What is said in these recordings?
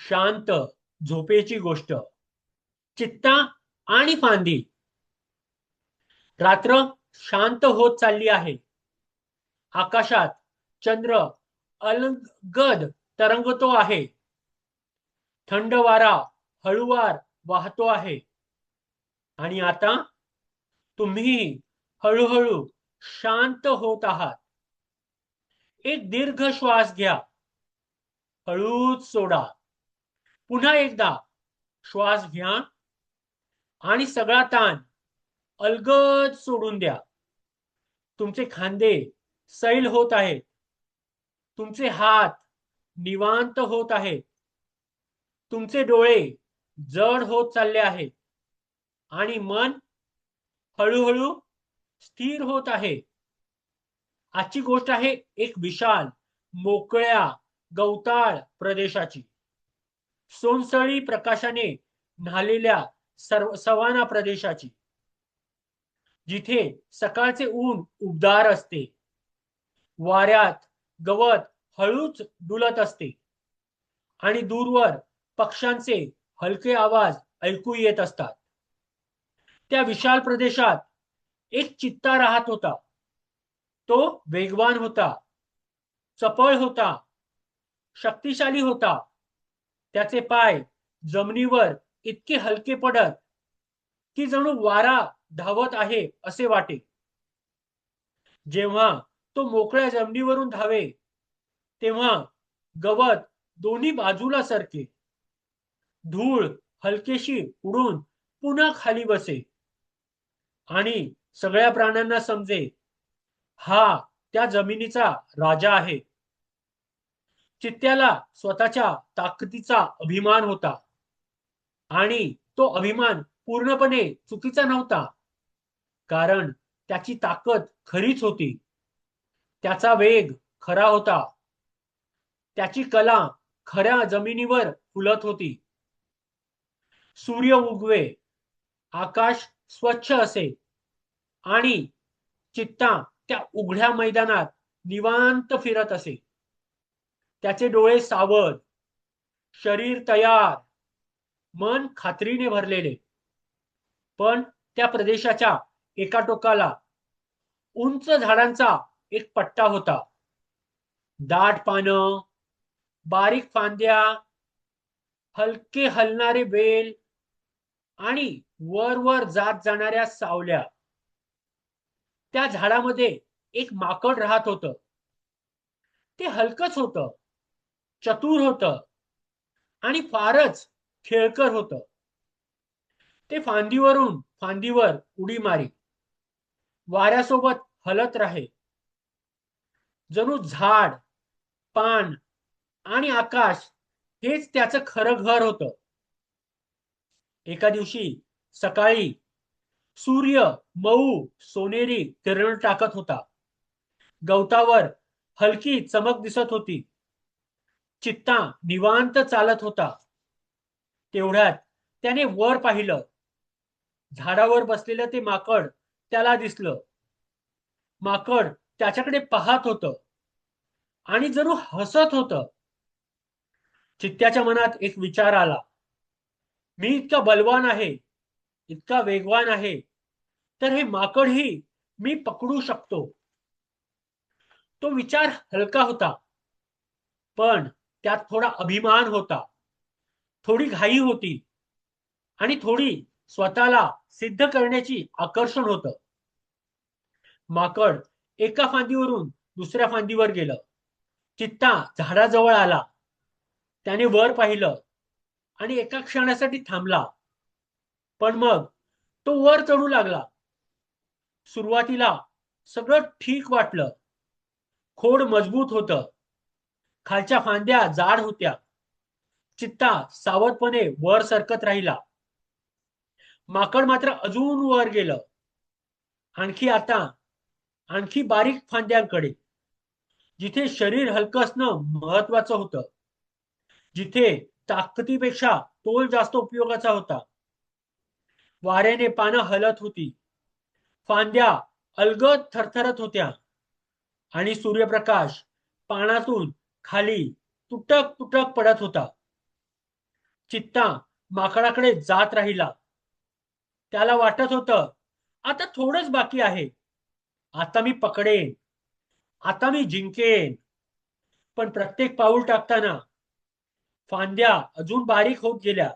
शांत झोपेची गोष्ट. चित्ता आणि फांदी. रात्र शांत होत चालली आहे. आकाशात चंद्र अलगद तरंगतो आहे. थंड वारा हळूवार वाहतो आहे. आणि आता तुम्ही हळूहळू शांत होत आहात. एक दीर्घ श्वास घ्या. हळूच सोडा. पुन्हा एकदा श्वास घ्या आणि सगळा ताण अलगद सोडून द्या. तुमचे खांदे सैल होत आहेत. तुमचे हात निवांत होत आहेत. तुमचे डोळे जड होत चालले आहेत आणि मन हळूहळू स्थिर होत आहे. आजची गोष्ट आहे एक विशाल मोकळ्या गवताळ प्रदेशाची. सोनसळी प्रकाशाने न्हालेल्या सवाना प्रदेशाची, जिथे सकाळचे ऊन उबदार असते. वाऱ्यात गवत हळूच डुलत असते आणि दूरवर पक्ष्यांचे हलके आवाज ऐकू येत असतात. त्या विशाल प्रदेशात एक चित्ता राहत होता. तो वेगवान होता, चपळ होता, शक्तिशाली होता. त्याचे पाय जमिनीवर इतके हलके पडत की जणू वारा धावत आहे असे वाटे. जेव्हा तो मोकळ्या जमिनीवरून धावे तेव्हा गवत दोन्ही बाजूला सरके. धूळ हलकेशी उडून पुन्हा खाली बसे आणि सगळ्या प्राण्यांना समजे, हा त्या जमिनीचा राजा आहे. चित्त्याला स्वतःच्या ताकदीचा अभिमान होता आणि तो अभिमान पूर्णपणे चुकीचा नव्हता, कारण त्याची ताकद खरीच होती. त्याचा वेग खरा होता. त्याची कला खऱ्या जमिनीवर फुलत होती. सूर्य उगवे, आकाश स्वच्छ असे आणि चित्ता त्या उघड्या मैदानात निवांत फिरत असे. त्याचे डोळे सावध, शरीर तयार, मन खात्रीने भरलेले. पण त्या प्रदेशाच्या एका टोकाला उंच झाडांचा एक पट्टा होता. दाट पानं, बारीक फांद्या, हलके हलणारे वेल आणि वर वर जात जाणाऱ्या सावल्या. त्या झाडामध्ये एक माकड राहत होतं. ते हलकच होतं, चतुर होतं आणि फारच खेळकर होतं. ते फांदीवरून फांदीवर उडी मारी, वाऱ्यासोबत हलत राहे. जणू झाड, पान आणि आकाश हेच त्याचं खरं घर होतं. एका दिवशी सकाळी सूर्य मऊ सोनेरी किरण टाकत होता. गवतावर हलकी चमक दिसत होती. चित्ता निवांत चालत होता. तेवढ्यात त्याने वर पाहिलं. झाडावर बसलेलं ते माकड त्याला दिसलं. माकड त्याच्याकडे पाहत होतं आणि जणू हसत होतं. चित्त्याच्या मनात एक विचार आला, मी इतका बलवान आहे, इतका वेगवान आहे, तर हे माकडही मी पकडू शकतो. तो विचार हलका होता, पण त्यात थोडा अभिमान होता, थोडी घाई होती आणि थोडी स्वतःला सिद्ध करण्याची आकर्षण होतं. माकड एका फांदीवरून दुसऱ्या फांदीवर गेलं. चित्ता झाडाजवळ आला. त्याने वर पाहिलं आणि एका क्षणासाठी थांबला. पण मग तो वर चढू लागला. सुरुवातीला सगळं ठीक वाटलं. खोड मजबूत होतं. खालच्या फांद्या जाड होत्या. चित्ता सावधपणे वर सरकत राहिला. माकड मात्र अजून वर गेलं. आणखी बारीक फांद्यांकडे, जिथे शरीर हलकं असणं महत्वाचं होतं, जिथे ताकदीपेक्षा तोल जास्त उपयोगाचा होता. वाऱ्याने पानं हलत होती. फांद्या अलगद थरथरत होत्या आणि सूर्यप्रकाश पानातून खाली तुटक तुटक पडत होता. चित्ता माकडाकडे जात राहिला. त्याला वाटत होतं, आता थोडंच बाकी आहे. आता मी पकडेन. आता मी जिंकेन. पण प्रत्येक पाऊल टाकताना फांद्या अजून बारीक होत गेल्या.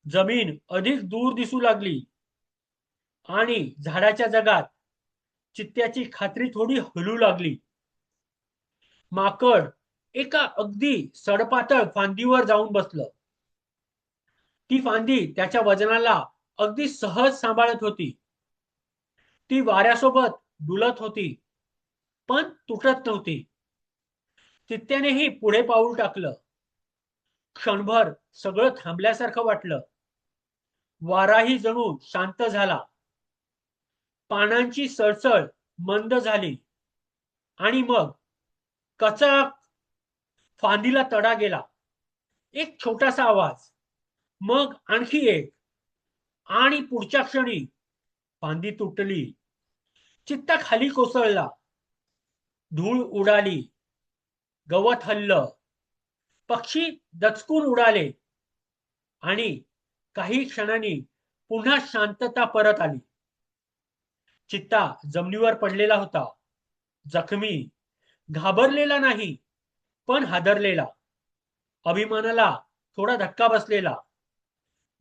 जमीन अधिक दूर दिसू लागली आणि झाडाच्या जगात चित्त्याची खात्री थोडी हलू लागली. माकड एका अगदी सडपातळ फांदीवर जाऊन बसलं. ती फांदी त्याच्या वजनाला अगदी सहज सांभाळत होती. ती वाऱ्यासोबत डुलत होती, पण तुटत नव्हती. चित्त्यानेही पुढे पाऊल टाकलं. क्षणभर सगळं थांबल्यासारखं वाटलं. वाराही जणू शांत झाला. पानांची सळसळ मंद झाली आणि मग कचक, फांदीला तडा गेला. एक छोटासा आवाज, मग आणखी एक, आणि पुढच्या क्षणी फांदी तुटली. चित्ता खाली कोसळला. धूळ उडाली. गवत हललं. पक्षी दचकून उडाले आणि काही क्षणांनी पुन्हा शांतता परत आली. चित्ता जमिनीवर पडलेला होता. जखमी, घाबरलेला नाही, पण हादरलेला. अभिमानाला थोडा धक्का बसलेला.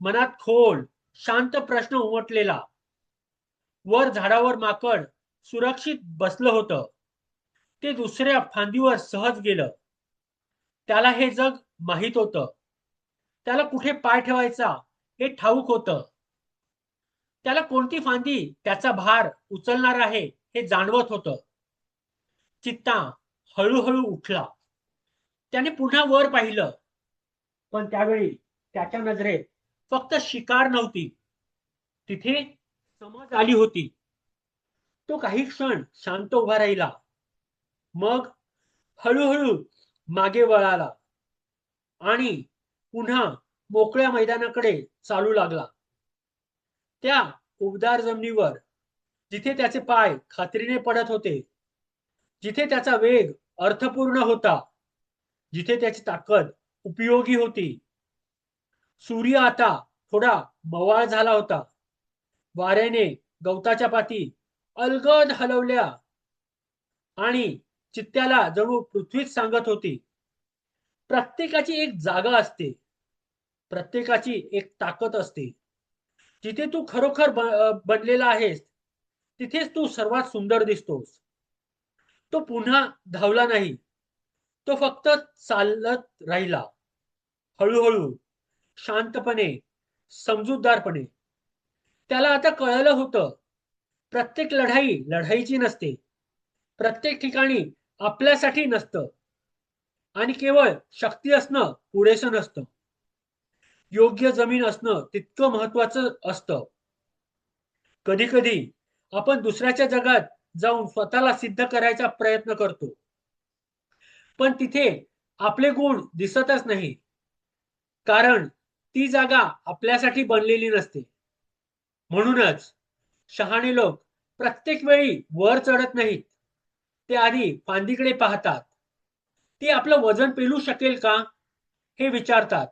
मनात खोल शांत प्रश्न उमटलेला. वर झाडावर माकड सुरक्षित बसलं होतं. ते दुसऱ्या फांदीवर सहज गेलं. त्याला हे जग माहीत होतं. त्याला कुठे पाय ठेवायचा हे ठाऊक होतं. त्याला कोणती फांदी त्याचा भार उचलणार आहे हे जाणवत होतं. चित्ता हळूहळू उठला. त्याने पुन्हा वर पाहिलं, पण त्यावेळी त्याच्या नजरेत फक्त शिकार नव्हती, तिथे समज आली होती. तो काही क्षण शांत उभा राहिला. मग हळूहळू मागे वळाला आणि पुन्हा मोकळ्या मैदानाकडे चालू लागला. त्या उबदार जमिनीवर, जिथे त्याचे पाय खात्रीने पडत होते, जिथे त्याचा वेग अर्थपूर्ण होता, जिथे त्याची ताकद उपयोगी होती. सूर्य आता थोडा मवाळ झाला होता. वाऱ्याने गवताच्या पाती अलगद हलवल्या आणि चित्त्याला जणू पृथ्वीच सांगत होती, प्रत्येकाची एक जागा असते, प्रत्येकाची एक ताकद असते. जिथे तू खरोखर बनलेला आहेस, तिथेच तू सर्वात सुंदर दिसतोस. तो पुन्हा धावला नाही. तो फक्त चालत राहिला. हळूहळू, शांतपणे, समजूतदारपणे. त्याला आता कळलं होतं, प्रत्येक लढाई लढाईची नसते. प्रत्येक ठिकाणी आपल्यासाठी नसतं. आणि केवळ शक्ती असणं पुरेसं नसतं. योग्य जमीन असणं तितकं महत्वाचं असतं. कधी कधी आपण दुसऱ्याच्या जगात जाऊन स्वतःला सिद्ध करायचा प्रयत्न करतो, पण तिथे आपले गुण दिसतच नाही, कारण ती जागा आपल्यासाठी बनलेली नसते. म्हणूनच शहाणे लोक प्रत्येक वेळी वर चढत नाहीत. ते आधी फांदीकडे पाहतात. ती आपलं वजन पेलू शकेल का हे विचारतात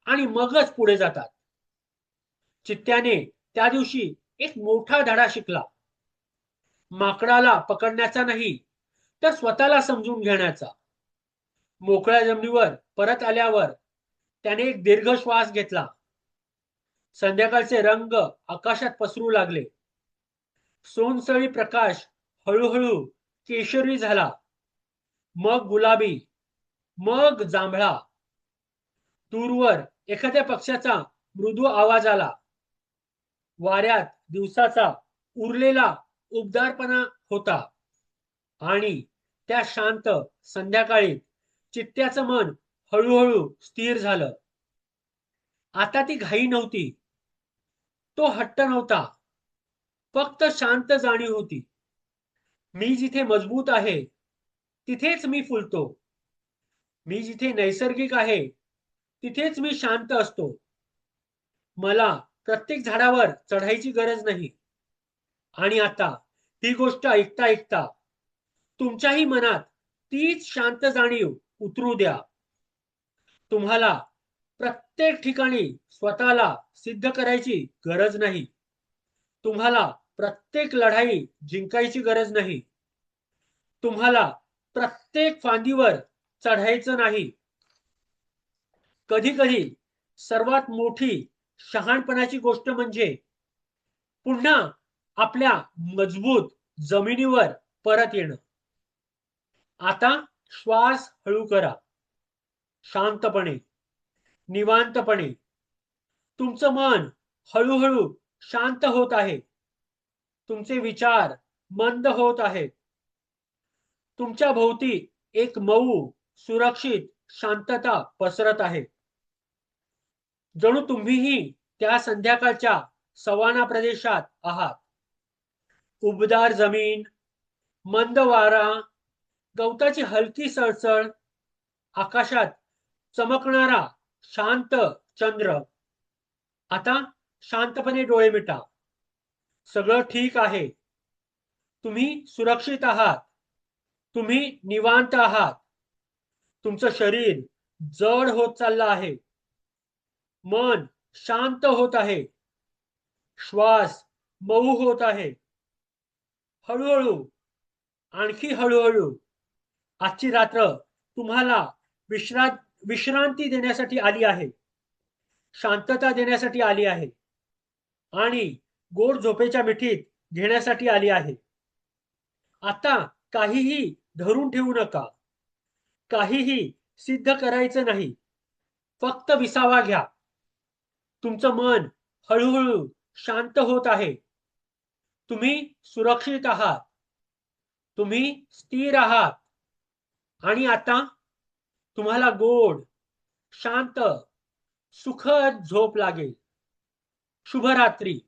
आणि मगच पुढे जातात. चित्त्याने त्या दिवशी एक मोठा धडा शिकला. माकडाला पकडण्याचा नाही, तर स्वतःला समजून घेण्याचा. मोकळ्या जमिनीवर परत आल्यावर त्याने एक दीर्घ श्वास घेतला. संध्याकाळचे रंग आकाशात पसरू लागले. सोनसळी प्रकाश हळूहळू केशरी झाला, मग गुलाबी, मग जांभळा. दूरवर एखाद्या पक्ष्याचा मृदू आवाज आला. वाऱ्यात दिवसाचा उरलेला उबदारपणा होता आणि त्या शांत संध्याकाळी चित्त्याचं मन हळूहळू स्थिर झालं. आता ती घाई नव्हती, तो हट्ट नव्हता, फक्त शांत जाणीव होती. मी जिथे मजबूत आहे, तिथेच मी फुलतो. मी जिथे नैसर्गिक आहे, तिथेच मी शांत असतो. मला प्रत्येक झाडावर चढायची गरज नाही. आणि आता ही गोष्ट ऐकता ऐकता तुमच्याही मनात तीच शांत जाणीव उतरू द्या. तुम्हाला प्रत्येक ठिकाणी स्वतःला सिद्ध करायची गरज नाही. तुम्हाला प्रत्येक लढाई जिंकायची गरज नाही. तुम्हाला प्रत्येक फांदीवर चढायचं नाही. कधी कधी सर्वात मोठी शहाणपणाची गोष्ट म्हणजे पुन्हा आपल्या मजबूत जमिनीवर परत येणं. आता श्वास हळू करा, शांतपणे, निवांतपणे. तुमचं मन हळूहळू शांत होत आहे. तुमचे विचार मंद होत आहेत. तुमच्या भोवती एक मऊ, सुरक्षित शांतता पसरत आहे. जणू तुम्हीही त्या संध्याकाळच्या सवाना प्रदेशात आहात. उबदार जमीन, मंद वारा, गवताची हलकी सळसळ, आकाशात चमकणारा शांत चंद्र. आता शांतपणे डोळे मिटा. सगळं ठीक आहे. तुम्ही सुरक्षित आहात. तुम्ही निवांत आहात. तुमचं शरीर जड होत चाललं आहे. मन शांत होत आहे. श्वास मऊ होत आहे. हळूहळू, आणखी हळूहळू आजची रात्र तुम्हाला विश्रांती देण्यासाठी आली आहे. शांतता देण्यासाठी आली आहे आणि गोड झोपेच्या मिठीत घेण्यासाठी आली आहे. आता काहीही धरून ठेवू नका. काहीही सिद्ध करायचं नाही. फक्त विसावा घ्या. तुमचं मन हळूहळू शांत होत आहे. तुम्ही सुरक्षित आहात. तुम्ही स्थिर आहात. आणि आता तुम्हाला गोड, शांत, सुखद झोप लागेल. शुभरात्री.